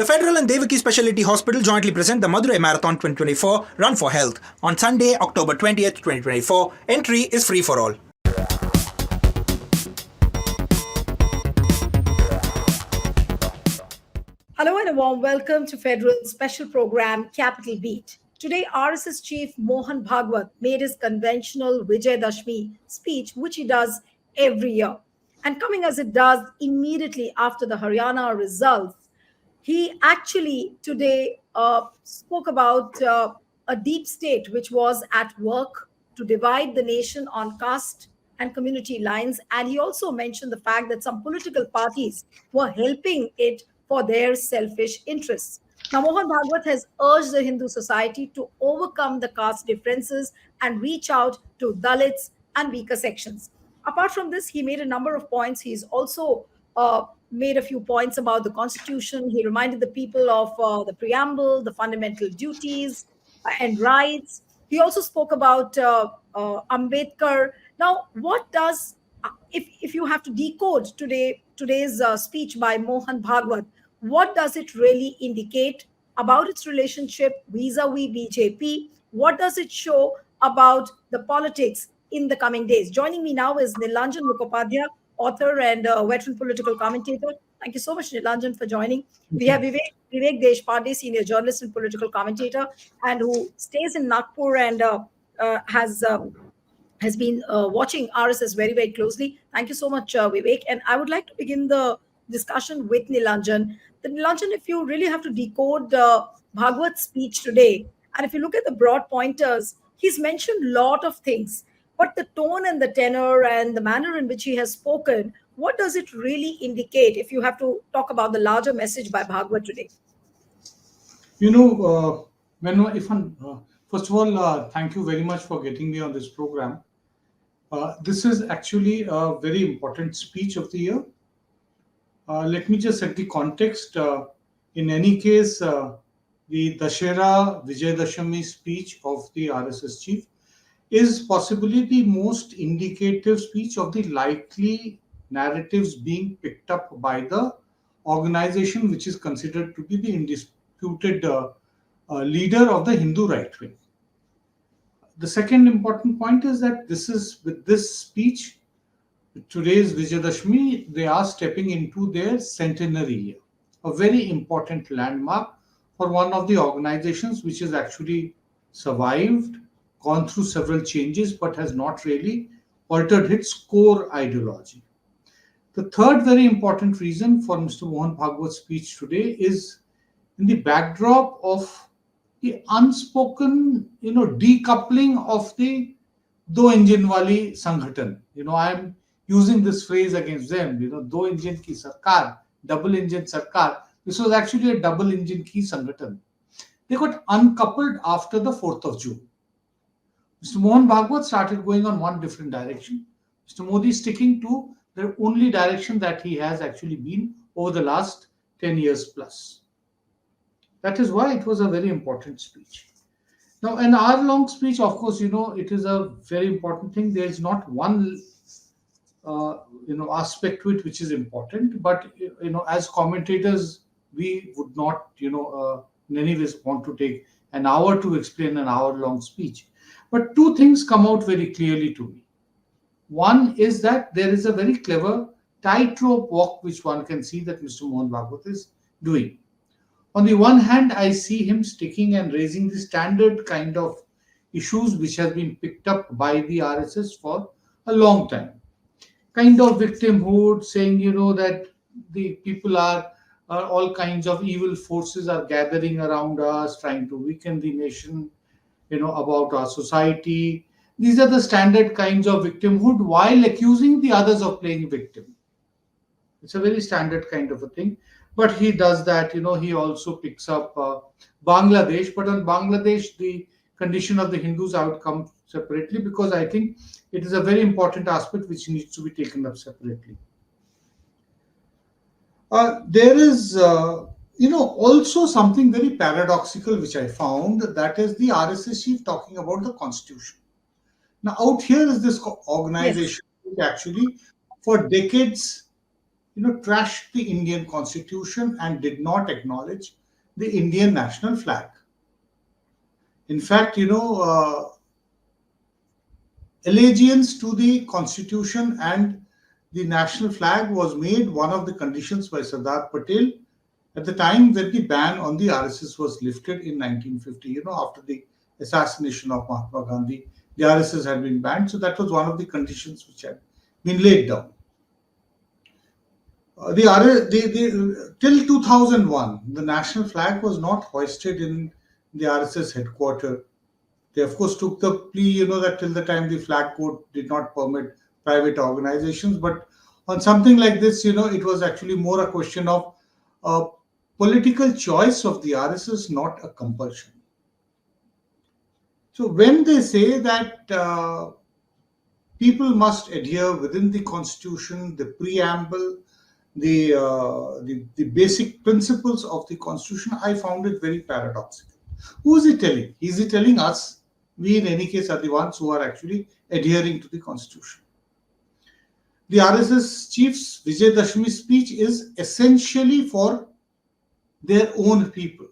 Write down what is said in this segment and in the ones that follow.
The Federal and Devaki Specialty Hospital jointly present the Madurai Marathon 2024 Run for Health on Sunday, October 20th, 2024. Entry is free for all. Hello and a warm welcome to Federal's special program, Capital Beat. Today, RSS Chief Mohan Bhagwat made his conventional Vijayadashami speech, which he does every year. And coming as it does immediately after the Haryana results, he actually today spoke about a deep state which was at work to divide the nation on caste and community lines. And he also mentioned the fact that some political parties were helping it for their selfish interests. Now, Mohan Bhagwat has urged the Hindu society to overcome the caste differences and reach out to Dalits and weaker sections. Apart from this, he made a number of points. He's also made a few points about the Constitution. He reminded the people of the Preamble, the fundamental duties and rights. He also spoke about Ambedkar. Now, what does, if you have to decode today's speech by Mohan Bhagwat, what does it really indicate about its relationship vis-a-vis BJP? What does it show about the politics in the coming days? Joining me now is Nilanjan Mukhopadhyay, author and veteran political commentator. Thank you so much, Nilanjan, for joining. We have Vivek Deshpande, senior journalist and political commentator, and who stays in Nagpur and has been watching RSS very, very closely. Thank you so much, Vivek. And I would like to begin the discussion with Nilanjan. Nilanjan, if you really have to decode Bhagwat's speech today, and if you look at the broad pointers, he's mentioned a lot of things. But the tone and the tenor and the manner in which he has spoken, what does it really indicate if you have to talk about the larger message by Bhagwat today? First of all, thank you very much for getting me on this program. This is actually a very important speech of the year. Let me just set the context. In any case, the Dussehra Vijayadashami speech of the RSS chief is possibly the most indicative speech of the likely narratives being picked up by the organization which is considered to be the indisputed leader of the Hindu right wing. The second important point is that with this speech, today's Vijayadashami, they are stepping into their centenary year, a very important landmark for one of the organizations which has actually survived, gone through several changes, but has not really altered its core ideology. The third very important reason for Mr. Mohan Bhagwat's speech today is in the backdrop of the unspoken, decoupling of the Do Engine Wali Sanghatan. I am using this phrase against them, Do Engine Ki Sarkar, double engine Sarkar. This was actually a double engine ki Sanghatan. They got uncoupled after the 4th of June. Mr. Mohan Bhagwat started going on one different direction. Mr. Modi sticking to the only direction that he has actually been over the last 10 years plus. That is why it was a very important speech. Now, an hour-long speech, of course, it is a very important thing. There is not one, aspect to it which is important. But, as commentators, we would not, in any ways want to take an hour to explain an hour-long speech. But two things come out very clearly to me. One is that there is a very clever tightrope walk which one can see that Mr. Mohan Bhagwat is doing. On the one hand, I see him sticking and raising the standard kind of issues which have been picked up by the RSS for a long time. Kind of victimhood, saying, that the people are all kinds of evil forces are gathering around us, trying to weaken the nation, about our society. These are the standard kinds of victimhood while accusing the others of playing victim. It's a very standard kind of a thing. But he does that, he also picks up Bangladesh. But on Bangladesh, the condition of the Hindus, I would come separately because I think it is a very important aspect which needs to be taken up separately. There is, also something very paradoxical which I found, that is the RSS chief talking about the Constitution. Now, out here is this organization which actually for decades trashed the Indian constitution and did not acknowledge the Indian national flag. In fact, allegiance to the constitution and the national flag was made one of the conditions by Sardar Patel at the time when the ban on the RSS was lifted in 1950. After the assassination of Mahatma Gandhi, the RSS had been banned. So that was one of the conditions which had been laid down. Till 2001, the national flag was not hoisted in the RSS headquarters. They, of course, took the plea, that till the time the flag code did not permit private organizations. But on something like this, it was actually more a question of a political choice of the RSS, not a compulsion. So when they say that people must adhere within the constitution, the preamble, the basic principles of the constitution, I found it very paradoxical. Who is he telling? Is he telling us? We, in any case, are the ones who are actually adhering to the constitution. The RSS chief's Vijayadashami speech is essentially for their own people.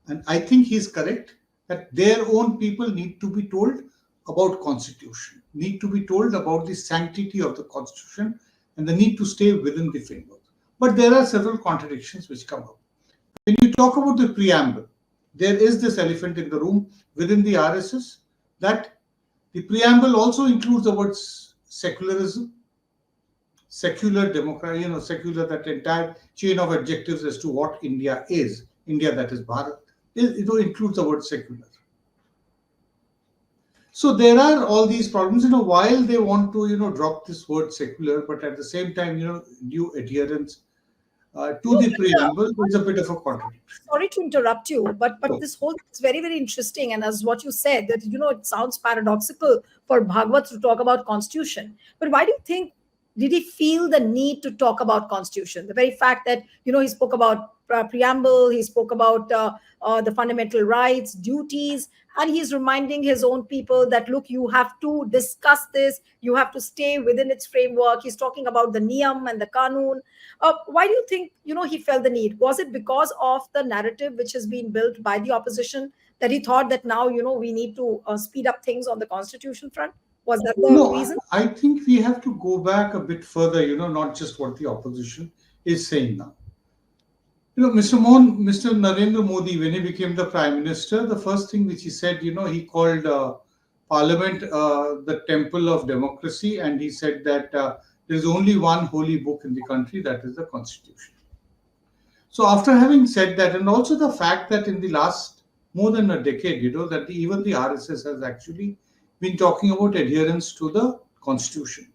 And I think he is correct that their own people need to be told about constitution, need to be told about the sanctity of the constitution and the need to stay within the framework. But there are several contradictions which come up. When you talk about the preamble, there is this elephant in the room within the RSS that the preamble also includes the words secularism, secular democracy, secular, that entire chain of adjectives as to what India is. India, that is Bharat, it includes the word secular. So there are all these problems, while they want to, drop this word secular, but at the same time, due adherence to the preamble is a bit of a contradiction. Sorry to interrupt you, but this whole thing is very, very interesting. And as what you said, that it sounds paradoxical for Bhagwat to talk about constitution. But why do you think did he feel the need to talk about constitution? The very fact that he spoke about preamble, he spoke about the fundamental rights, duties, and he's reminding his own people that look, you have to discuss this, you have to stay within its framework. He's talking about the niyam and the kanun. Why do you think he felt the need? Was it because of the narrative which has been built by the opposition that he thought that now we need to speed up things on the constitution front? Was that the No, reason? I think we have to go back a bit further, not just what the opposition is saying now. Mr. Narendra Modi, when he became the Prime Minister, the first thing which he said, he called Parliament the temple of democracy, and he said that there is only one holy book in the country, that is the Constitution. So after having said that, and also the fact that in the last more than a decade, that even the RSS has actually been talking about adherence to the Constitution.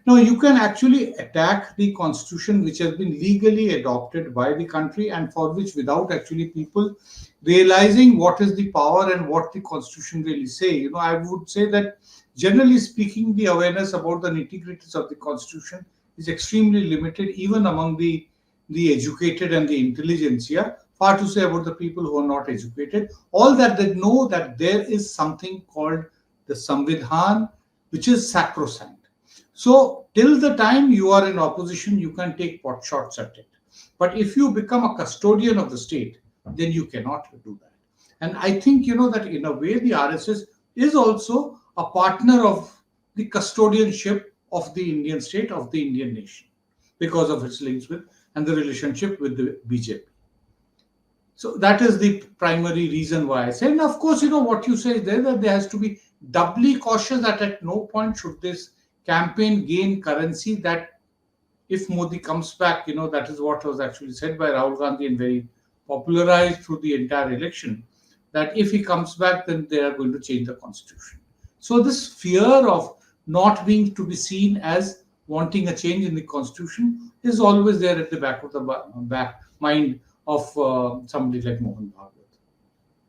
Now, you can actually attack the Constitution which has been legally adopted by the country and for which, without actually people realizing what is the power and what the Constitution really say. I would say that generally speaking, the awareness about the nitty-gritties of the Constitution is extremely limited, even among the educated and the intelligentsia. Far to say about the people who are not educated. All that they know that there is something called the Samvidhan, which is sacrosanct. So till the time you are in opposition, you can take pot shots at it. But if you become a custodian of the state, then you cannot do that. And I think, that in a way, the RSS is also a partner of the custodianship of the Indian state, of the Indian nation, because of its links with and the relationship with the BJP. So that is the primary reason why I say. And of course, what you say there, that there has to be doubly cautious that at no point should this campaign gain currency, that if Modi comes back, that is what was actually said by Rahul Gandhi and very popularized through the entire election, that if he comes back, then they are going to change the constitution. So this fear of not being to be seen as wanting a change in the constitution is always there at the back of the back mind of somebody like Mohan Bhagwat.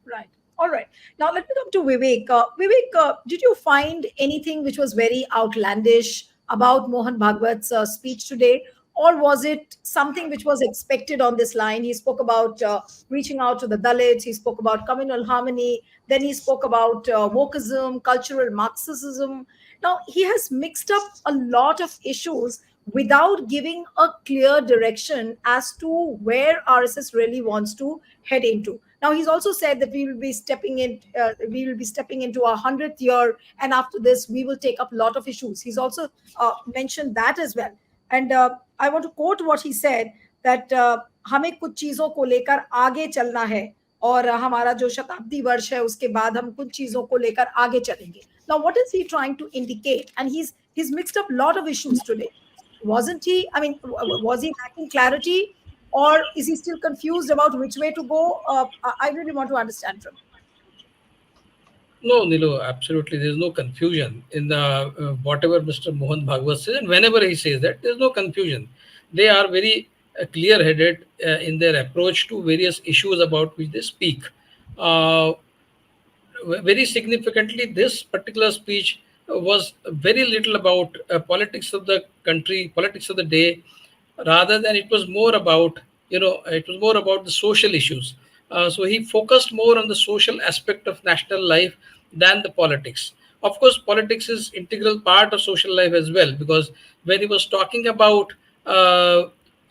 Right. All right. Now let me come to Vivek. Vivek, did you find anything which was very outlandish about Mohan Bhagwat's speech today? Or was it something which was expected on this line? He spoke about reaching out to the Dalits. He spoke about communal harmony. Then he spoke about wokeism, cultural Marxism. Now, he has mixed up a lot of issues without giving a clear direction as to where RSS really wants to head into. Now, he's also said that we will be stepping into our 100th year, and after this, we will take up a lot of issues. He's also mentioned that as well. And I want to quote what he said, that हमें कुछ चीजों को लेकर आगे चलना है, और हमारा जो शताब्दी वर्ष है उसके बाद हम कुछ चीजों को लेकर आगे चलेंगे. Now, what is he trying to indicate? And he's mixed up a lot of issues today. Wasn't he? I mean, was he lacking clarity, or is he still confused about which way to go? I really want to understand from him. No, Nilu, absolutely. There's no confusion in the whatever Mr. Mohan Bhagwat says, and whenever he says that, there's no confusion. They are very clear-headed in their approach to various issues about which they speak. Very significantly, this particular speech was very little about politics of the country, politics of the day, rather than it was more about, it was more about the social issues. So he focused more on the social aspect of national life than the politics. Of course, politics is integral part of social life as well, because when he was talking about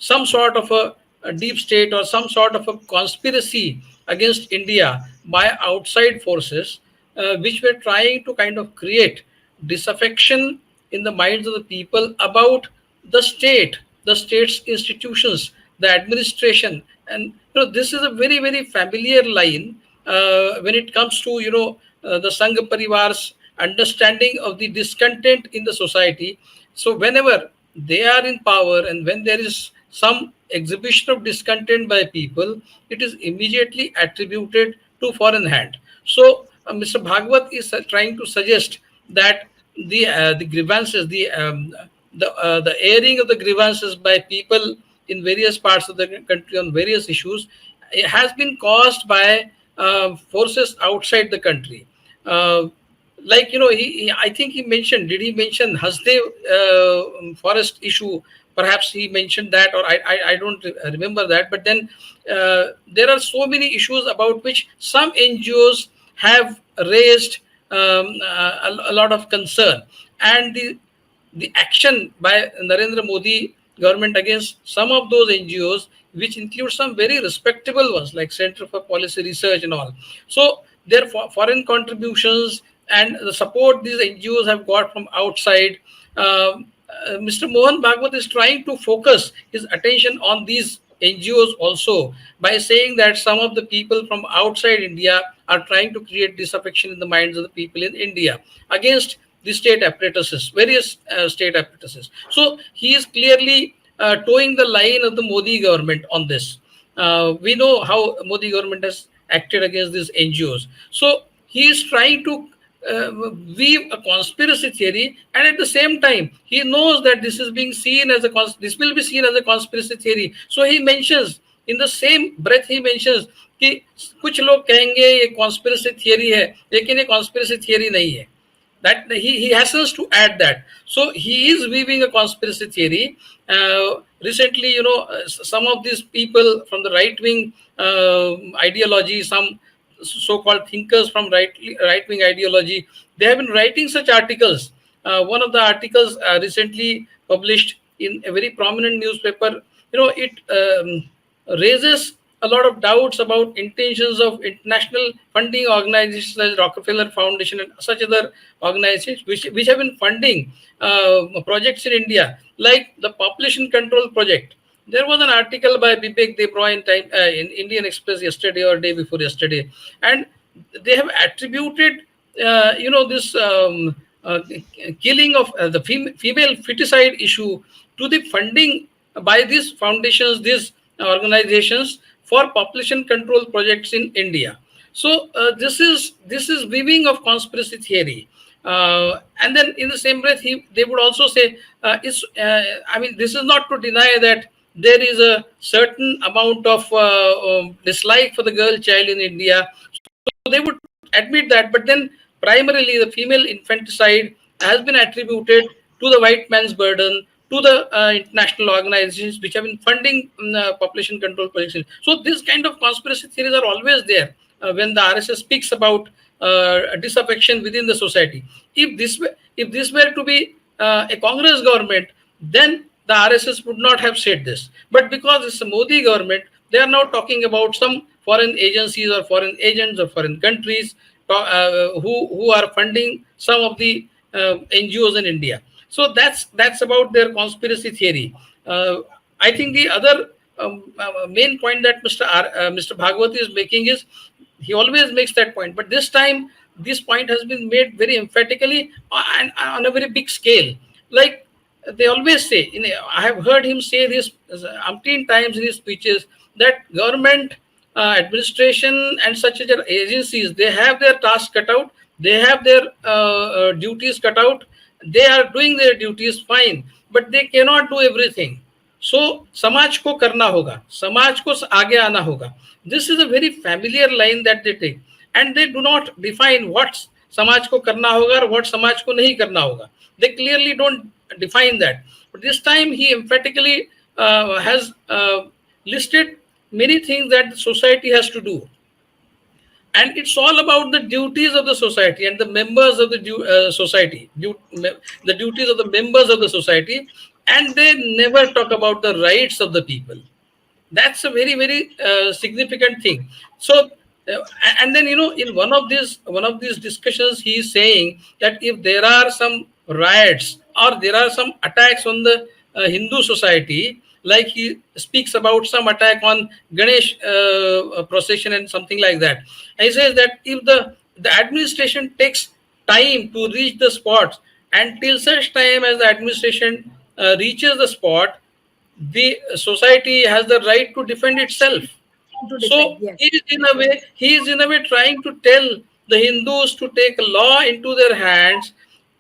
some sort of a deep state or some sort of a conspiracy against India by outside forces, which were trying to kind of create disaffection in the minds of the people about the state, the state's institutions, the administration. And this is a very, very familiar line when it comes to the Sangha Parivar's understanding of the discontent in the society. So whenever they are in power and when there is some exhibition of discontent by people, it is immediately attributed to foreign hand. So Mr. Bhagwat is trying to suggest that the grievances, the airing of the grievances by people in various parts of the country on various issues, it has been caused by forces outside the country. I think he mentioned, did he mention Hasdev forest issue? Perhaps he mentioned that, or I don't remember that. But then there are so many issues about which some NGOs have raised a lot of concern. And the action by Narendra Modi government against some of those NGOs, which include some very respectable ones like Center for Policy Research and all. So their foreign contributions and the support these NGOs have got from outside, Mr. Mohan Bhagwat is trying to focus his attention on these NGOs also by saying that some of the people from outside India are trying to create disaffection in the minds of the people in India against the state apparatuses, various state apparatuses. So he is clearly towing the line of the Modi government on this. We know how Modi government has acted against these NGOs. So he is trying to weave a conspiracy theory, and at the same time he knows that this is being seen as this will be seen as a conspiracy theory. So he mentions, in the same breath he mentions कि कुछ लोग कहेंगे ये conspiracy theory है, लेकिन ये conspiracy theory नहीं है. That he hastens to add that. So he is weaving a conspiracy theory. Recently, some of these people from the right-wing ideology, some so-called thinkers from right-wing ideology, they have been writing such articles. One of the articles recently published in a very prominent newspaper, it raises a lot of doubts about intentions of international funding organizations like Rockefeller Foundation and such other organizations which have been funding projects in India, like the Population Control Project. There was an article by Vivek Debroy in Indian Express yesterday or day before yesterday, and they have attributed, this killing of the female feticide issue to the funding by these foundations, these organizations for population control projects in India. So this is weaving of conspiracy theory. And then in the same breath, they would also say, this is not to deny that there is a certain amount of dislike for the girl child in India. So they would admit that, but then primarily the female infanticide has been attributed to the white man's burden, to the international organizations which have been funding population control projects. So this kind of conspiracy theories are always there when the RSS speaks about disaffection within the society. If this were to be a Congress government, then the RSS would not have said this. But because it's a Modi government, they are now talking about some foreign agencies or foreign agents or foreign countries who are funding some of the NGOs in India. So that's about their conspiracy theory. I think the other main point that Mr. Bhagwat is making is, he always makes that point, but this time this point has been made very emphatically and on a very big scale. Like they always say, I have heard him say this umpteen times in his speeches, that government administration and such other agencies, they have their tasks cut out, they have their duties cut out, they are doing their duties fine, but they cannot do everything. So समाज को करना होगा, समाज को आगे आना होगा. This is a very familiar line that they take, and they do not define what समाज को करना होगा और what समाज को नहीं करना होगा. They clearly don't define that. But this time he emphatically has listed many things that the society has to do. And it's all about the duties of the society and the members of the society, the duties of the members of the society, and they never talk about the rights of the people. That's a very, very significant thing. So, and then in one of these discussions, he is saying that if there are some riots or there are some attacks on the Hindu society, like he speaks about some attack on Ganesh procession and something like that. And he says that if the administration takes time to reach the spots, and till such time as the administration reaches the spot, the society has the right to defend itself. So yes. he is in a way trying to tell the Hindus to take law into their hands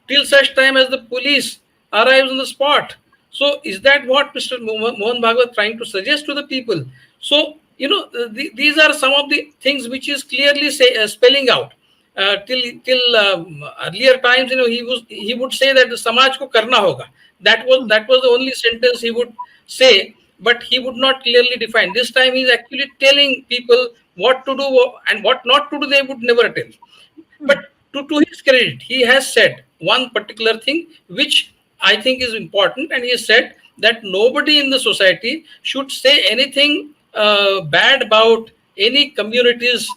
till such time as the police arrives on the spot. So is that what Mr. Mohan Bhagwat trying to suggest to the people? So these are some of the things which is clearly spelling out. Till earlier times, he would say that the Samaj ko karna hoga. That was the only sentence he would say, but he would not clearly define. This time he is actually telling people what to do and what not to do. They would never tell. But to his credit, he has said one particular thing which I think is important, and he said that nobody in the society should say anything bad about any community's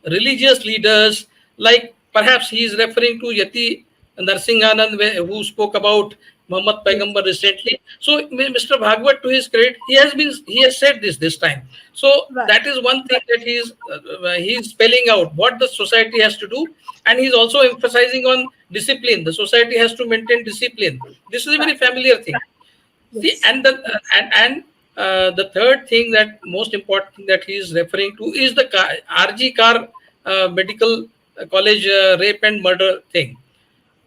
religious leaders. Like perhaps he is referring to Yati Narsinghanand, who spoke about Muhammad Paigambar recently. So Mr. Bhagwat, to his credit, he has said this time. So that is one thing that he is spelling out what the society has to do, and he is also emphasizing on discipline. The society has to maintain discipline. This is a very familiar thing. Yes. See, and the third thing, that most important thing that he is referring to, is the RG Kar Medical College rape and murder thing.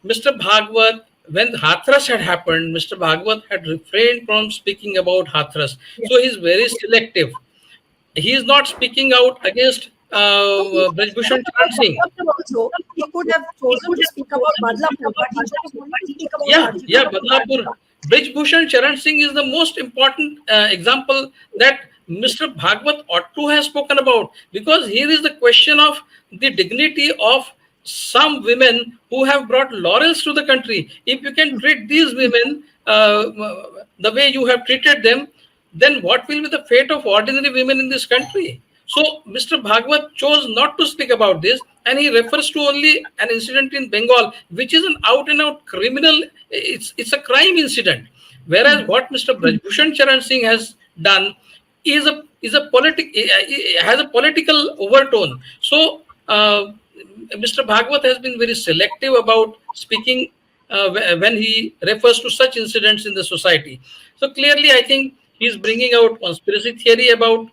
Mr. Bhagwat, when Hathras had happened, Mr. Bhagwat had refrained from speaking about Hathras. Yes. So he is very selective. He is not speaking out against Brajbhushan Charan Singh. He could have chosen to speak about Badlapur, but he chose to speak about Badlapur. Brajbhushan Charan Singh is the most important example that Mr. Bhagwat ought to have spoken about, because here is the question of the dignity of some women who have brought laurels to the country. If you can treat these women the way you have treated them, then what will be the fate of ordinary women in this country? So Mr. Bhagwat chose not to speak about this, and he refers to only an incident in Bengal, which is an out-and-out criminal. It's a crime incident. Whereas what Mr. Brajbhushan Charan Singh has done has a political overtone. So Mr. Bhagwat has been very selective about speaking when he refers to such incidents in the society. So clearly, I think he is bringing out conspiracy theory about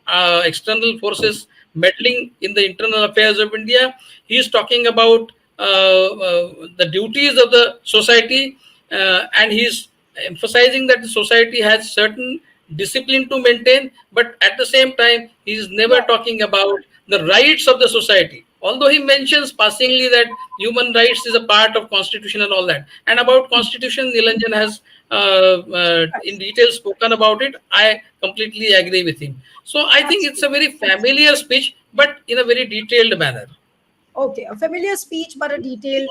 external forces meddling in the internal affairs of India. He is talking about the duties of the society, and he is emphasizing that the society has certain discipline to maintain, but at the same time, he is never talking about the rights of the society. Although he mentions passingly that human rights is a part of constitution and all that. And about constitution, Nilanjan has in detail spoken about it. I completely agree with him. So I think it's a very familiar speech, but in a very detailed manner. Okay, a familiar speech, but a detailed,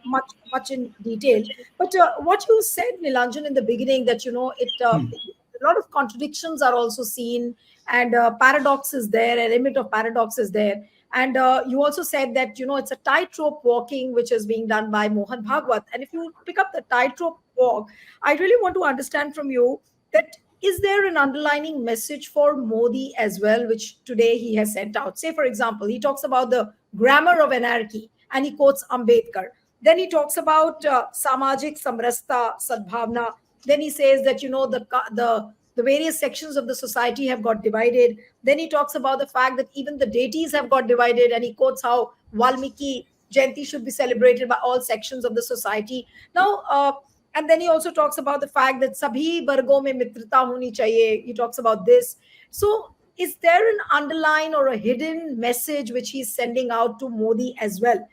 much in detail. But what you said, Nilanjan, in the beginning, that a lot of contradictions are also seen, and paradox is there, a limit of paradox is there. And you also said that it's a tightrope walking which is being done by Mohan Bhagwat. And if you pick up the tightrope walk, I really want to understand from you that is there an underlining message for Modi as well, which today he has sent out? Say, for example, he talks about the grammar of anarchy and he quotes Ambedkar. Then he talks about samajik samrasta sadbhavna. Then he says that the various sections of the society have got divided. Then he talks about the fact that even the deities have got divided, and he quotes how Valmiki Jayanti should be celebrated by all sections of the society. Now, and then he also talks about the fact that sabhi bargo mein mitrata honi chahiye. He talks about this. So, is there an underlying or a hidden message which he's sending out to Modi as well?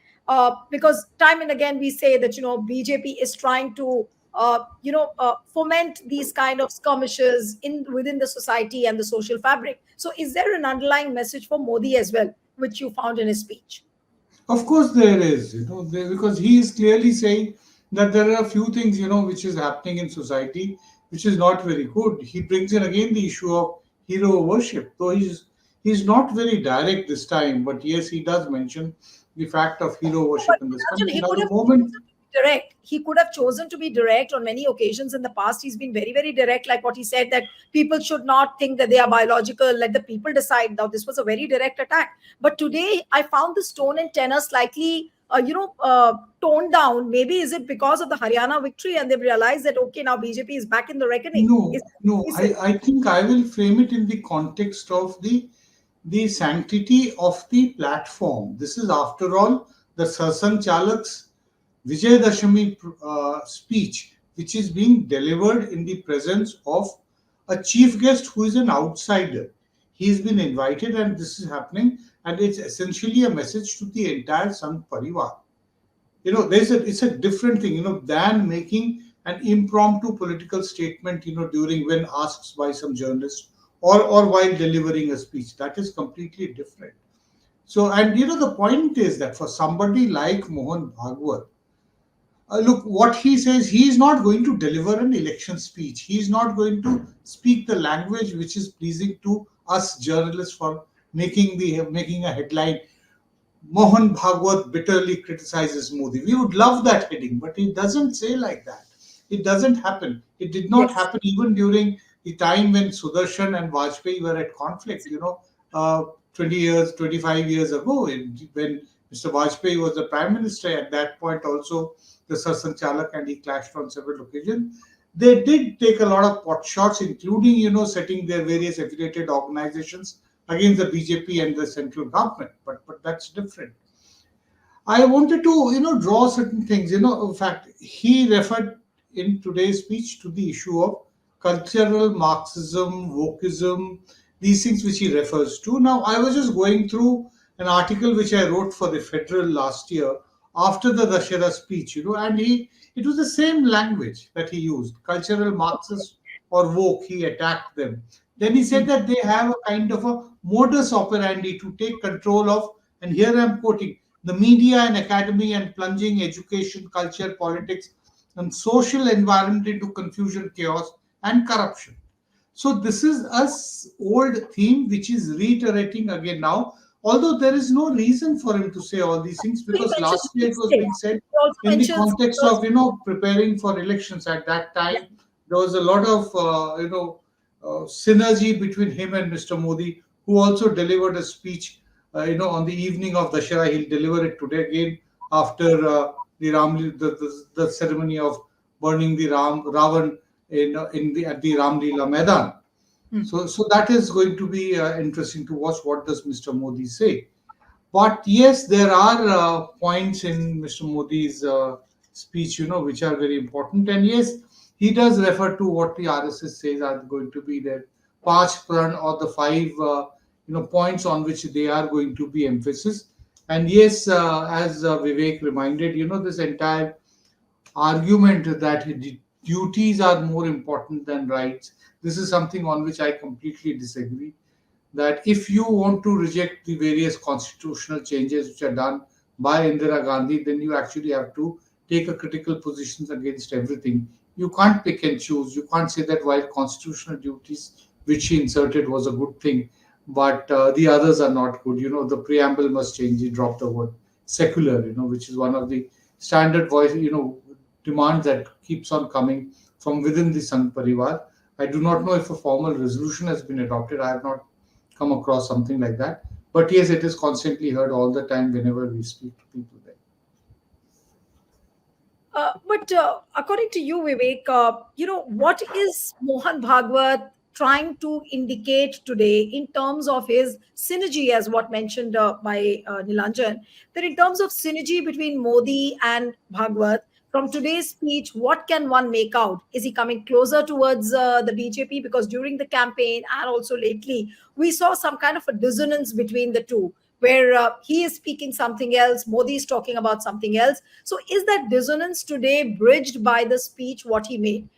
Because time and again we say that BJP is trying to foment these kind of skirmishes in within the society and the social fabric. So, is there an underlying message for Modi as well, which you found in his speech? Of course, there is, because he is clearly saying that there are a few things, which is happening in society, which is not very good. He brings in again the issue of hero worship, though he's not very direct this time, but yes, he does mention the fact of hero worship But in this Nilanjan, country. he Now, could the have moment, chosen to be direct. He could have chosen to be direct on many occasions in the past. He's been very, very direct, like what he said that people should not think that they are biological. Let the people decide. Now, this was a very direct attack. But today, I found this tone and tenor slightly, toned down. Maybe is it because of the Haryana victory, and they've realized that okay, now BJP is back in the reckoning. Is no, that no, the reason? I think I will frame it in the context of the sanctity of the platform. This is, after all, the Sarsan Chalak's Vijayadashami speech, which is being delivered in the presence of a chief guest who is an outsider. He's been invited, and this is happening, and it's essentially a message to the entire Sangh Parivar. It's a different thing, than making an impromptu political statement, during when asked by some journalist or while delivering a speech. That is completely different. So, and the point is that for somebody like Mohan Bhagwat, look, what he says, he is not going to deliver an election speech. He is not going to speak the language which is pleasing to us journalists for making a headline. Mohan Bhagwat bitterly criticizes Modi. We would love that heading, but it doesn't say like that. It doesn't happen. It did not Yes. happen even during the time when Sudarshan and Vajpayee were at conflict, 20 years, 25 years ago, when Mr. Vajpayee was the prime minister. At that point, also, the Sarsan Chalak and he clashed on several occasions. They did take a lot of pot shots, including, setting their various affiliated organizations against the BJP and the central government. But that's different. I wanted to, draw certain things. In fact, he referred in today's speech to the issue of cultural Marxism, wokeism, these things which he refers to. Now, I was just going through an article which I wrote for the Federal last year after the Dussehra speech, and it was the same language that he used, cultural Marxist or woke. He attacked them. Then he said that they have a kind of a modus operandi to take control of, and here I'm quoting, the media and academy, and plunging education, culture, politics, and social environment into confusion, chaos, and corruption. So this is old theme which is reiterating again now, although there is no reason for him to say all these things, He because mentions last year deep it was state. being said He also in the mentions context of preparing for elections. At that time, there was a lot of synergy between him and Mr. Modi, who also delivered a speech. On the evening of Dussehra, he'll deliver it today again after the ceremony of burning the Ravan at the Ram Leela Maidan. So that is going to be interesting to watch. What does Mr. Modi say? But yes, there are points in Mr. Modi's speech, which are very important. And yes, he does refer to what the RSS says are going to be the Panch Pran, or the five, points on which they are going to be emphasis. And yes, as Vivek reminded, this entire argument that duties are more important than rights. This is something on which I completely disagree. that if you want to reject the various constitutional changes which are done by Indira Gandhi, then you actually have to take a critical position against everything. You can't pick and choose. You can't say that while constitutional duties which she inserted was a good thing, but the others are not good. The preamble must change. You drop the word secular, which is one of the standard voice, demands that keeps on coming from within the Sangh Parivar. I do not know if a formal resolution has been adopted. I have not come across something like that. But yes, it is constantly heard all the time whenever we speak to people there. But according to you, Vivek, what is Mohan Bhagwat trying to indicate today in terms of his synergy, as what mentioned by Nilanjan, that in terms of synergy between Modi and Bhagwat, from today's speech, what can one make out? Is he coming closer towards the BJP? Because during the campaign and also lately, we saw some kind of a dissonance between the two, where he is speaking something else, Modi is talking about something else. So, is that dissonance today bridged by the speech what he made?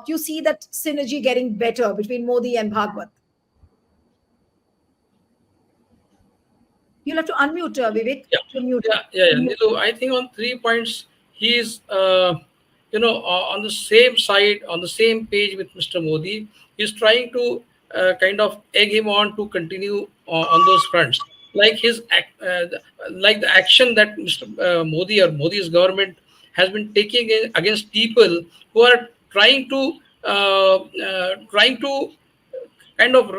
You see that synergy getting better between Modi and Bhagwat. You'll have to unmute, Vivek. Yeah, You're muted. yeah. Nilu, I think on 3 points, he is, on the same side, on the same page with Mr. Modi. He's trying to kind of egg him on to continue on those fronts. Like like the action that Mr. Modi or Modi's government has been taking against people who are trying to kind of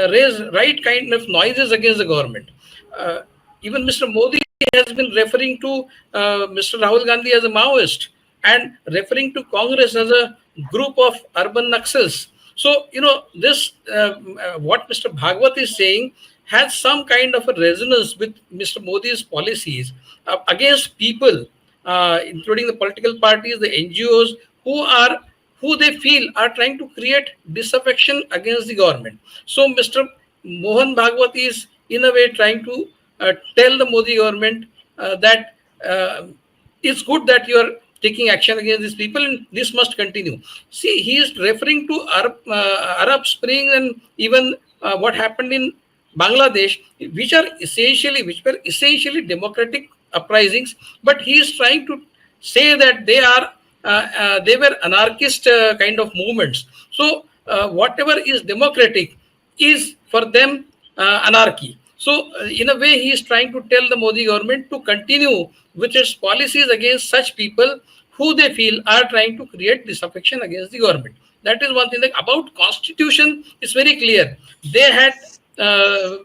raise right kind of noises against the government. Uh, Even Mr. Modi has been referring to Mr. Rahul Gandhi as a Maoist and referring to Congress as a group of urban Naxals. So, this, what Mr. Bhagwat is saying has some kind of a resonance with Mr. Modi's policies against people, including the political parties, the NGOs, who they feel are trying to create disaffection against the government. So Mr. Mohan Bhagwat is in a way trying to tell the Modi government that it's good that you are taking action against these people and this must continue. See, he is referring to Arab Spring and even what happened in Bangladesh, which were essentially democratic uprisings, but he is trying to say that they were anarchist kind of movements. So whatever is democratic is for them anarchy. So in a way, he is trying to tell the Modi government to continue with its policies against such people who they feel are trying to create disaffection against the government. That is one thing. Like about constitution, it's very clear. They had a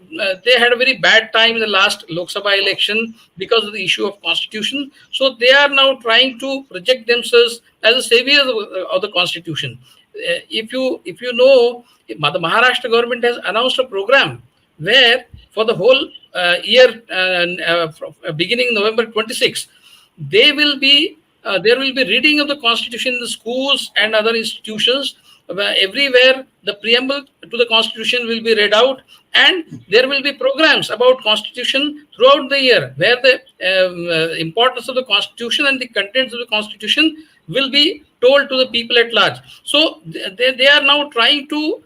very bad time in the last Lok Sabha election because of the issue of constitution. So they are now trying to project themselves as the saviors of the constitution. If you know, the Maharashtra government has announced a program where for the whole year, beginning November 26, they will be there will be reading of the constitution in the schools and other institutions. Everywhere the preamble to the constitution will be read out, and there will be programs about constitution throughout the year where the importance of the constitution and the contents of the constitution will be told to the people at large. So they are now trying to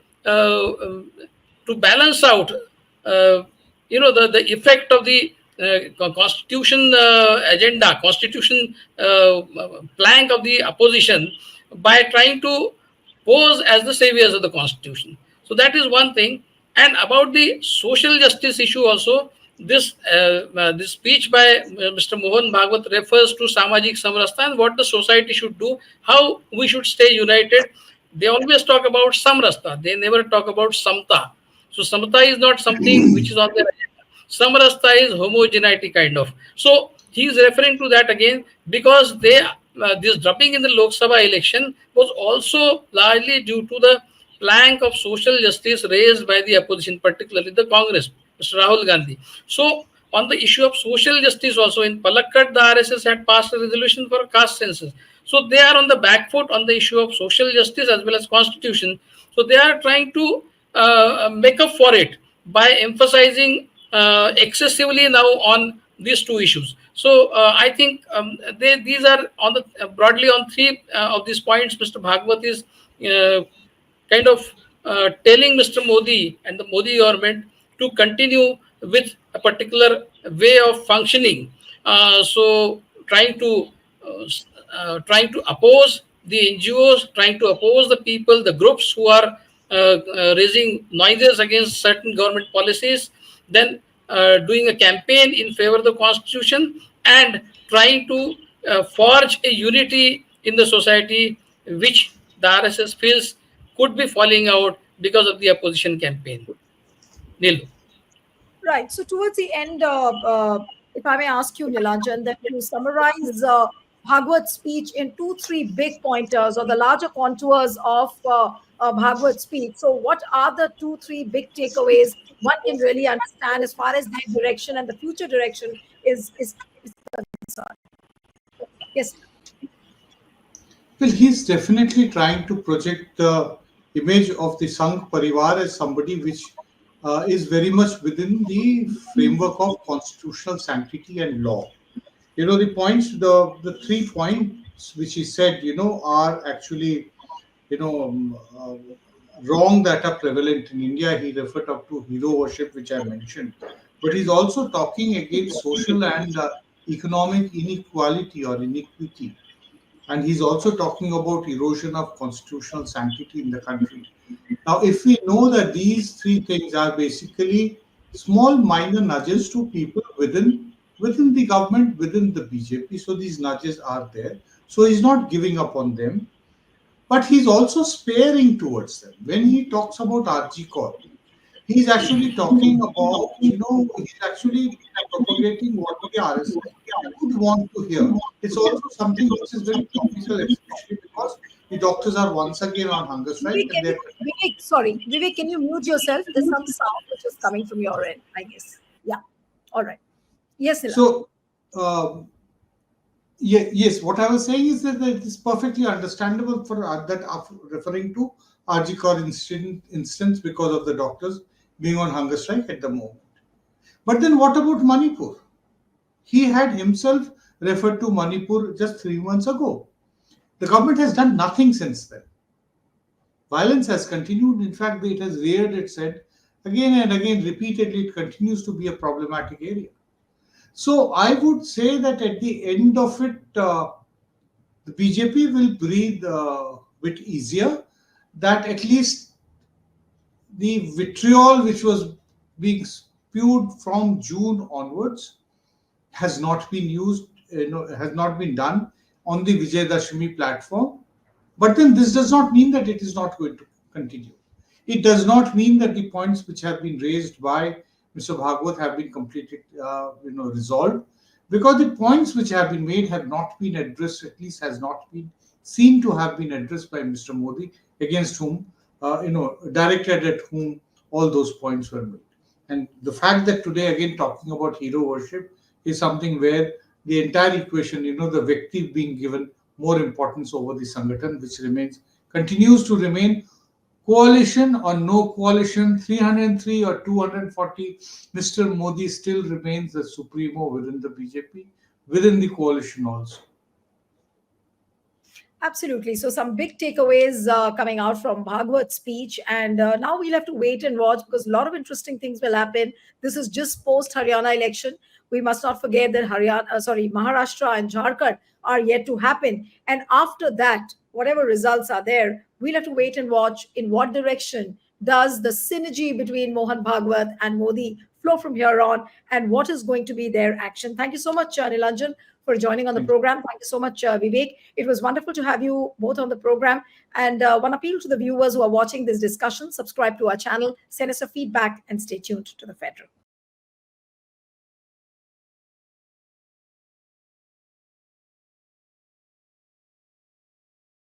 balance out the effect of the constitution agenda, constitution plank of the opposition by trying to pose as the saviors of the constitution. So that is one thing. And about the social justice issue also, this speech by Mr. Mohan Bhagwat refers to Samajik Samrastha and what the society should do, how we should stay united. They always talk about Samrastha. They never talk about Samta. So Samta is not something which is on their agenda. Samrastha is homogeneity kind of. So he is referring to that again because this dropping in the Lok Sabha election was also largely due to the plank of social justice raised by the opposition, particularly the Congress, Mr. Rahul Gandhi. So on the issue of social justice also in Palakkad, the RSS had passed a resolution for a caste census. So they are on the back foot on the issue of social justice as well as constitution. So they are trying to make up for it by emphasizing excessively now on these two issues. So I think these are on the broadly on three of these points. Mr. Bhagwat is kind of telling Mr. Modi and the Modi government to continue with a particular way of functioning. So trying to oppose the NGOs, trying to oppose the people, the groups who are raising noises against certain government policies, then doing a campaign in favor of the constitution, and trying to forge a unity in the society, which the RSS feels could be falling out because of the opposition campaign. Neil. Right. So towards the end, if I may ask you, Nilanjan, that to summarize Bhagwat's speech in two, three big pointers or the larger contours of Bhagwat's speech. So what are the two, three big takeaways one can really understand as far as their direction and the future direction is concerned? Yes. Well, he's definitely trying to project the image of the Sangh Parivar as somebody which is very much within the framework of constitutional sanctity and law. The 3 points which he said, are actually, wrong that are prevalent in India. He referred up to hero worship, which I mentioned, but he's also talking against social and economic inequality or inequity. And he's also talking about erosion of constitutional sanctity in the country. Now, if we know that these 3 things are basically small minor nudges to people within the government, within the BJP, so these nudges are there. So he's not giving up on them, but he's also sparing towards them. When he talks about RG Kaur, he's actually talking about, he's actually propagating what the RSS would want to hear. It's also something which is very topical, especially because the doctors are once again on hunger strike. Vivek, can you mute yourself? There's some sound which is coming from your end, I guess. Yeah. All right. Yes, Nila. So, yes, what I was saying is that it is perfectly understandable for that referring to RG Kaur instance because of the doctors being on hunger strike at the moment. But then what about Manipur? He had himself referred to Manipur just 3 months ago. The government has done nothing since then. Violence has continued. In fact, it has reared its head again and again, repeatedly. It continues to be a problematic area. So I would say that at the end of it, the BJP will breathe a bit easier, that at least the vitriol which was being spewed from June onwards has not been used, has not been done on the Vijayadashami platform. But then this does not mean that it is not going to continue. It does not mean that the points which have been raised by Mr. Bhagwat have been completely, resolved, because the points which have been made have not been addressed, at least has not been seen to have been addressed by Mr. Modi, against whom, directed at whom all those points were made. And the fact that today again talking about hero worship is something where the entire equation, the Vyakti being given more importance over the Sangathan, which continues to remain coalition or no coalition, 303 or 240, Mr. Modi still remains the supremo within the BJP, within the coalition also. Absolutely. So some big takeaways coming out from Bhagwat's speech. And now we'll have to wait and watch because a lot of interesting things will happen. This is just post Haryana election. We must not forget that Maharashtra and Jharkhand are yet to happen. And after that, whatever results are there, we'll have to wait and watch in what direction does the synergy between Mohan Bhagwat and Modi flow from here on, and what is going to be their action. Thank you so much, Nilanjan, for joining on the program. Thank you so much, Vivek. It was wonderful to have you both on the program. And one appeal to the viewers who are watching this discussion: subscribe to our channel, send us a feedback, and stay tuned to the Federal.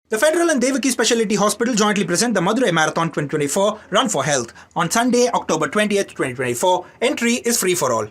The Federal and Devaki Specialty Hospital jointly present the Madurai Marathon 2024 Run for Health on Sunday, October 20th, 2024. Entry is free for all.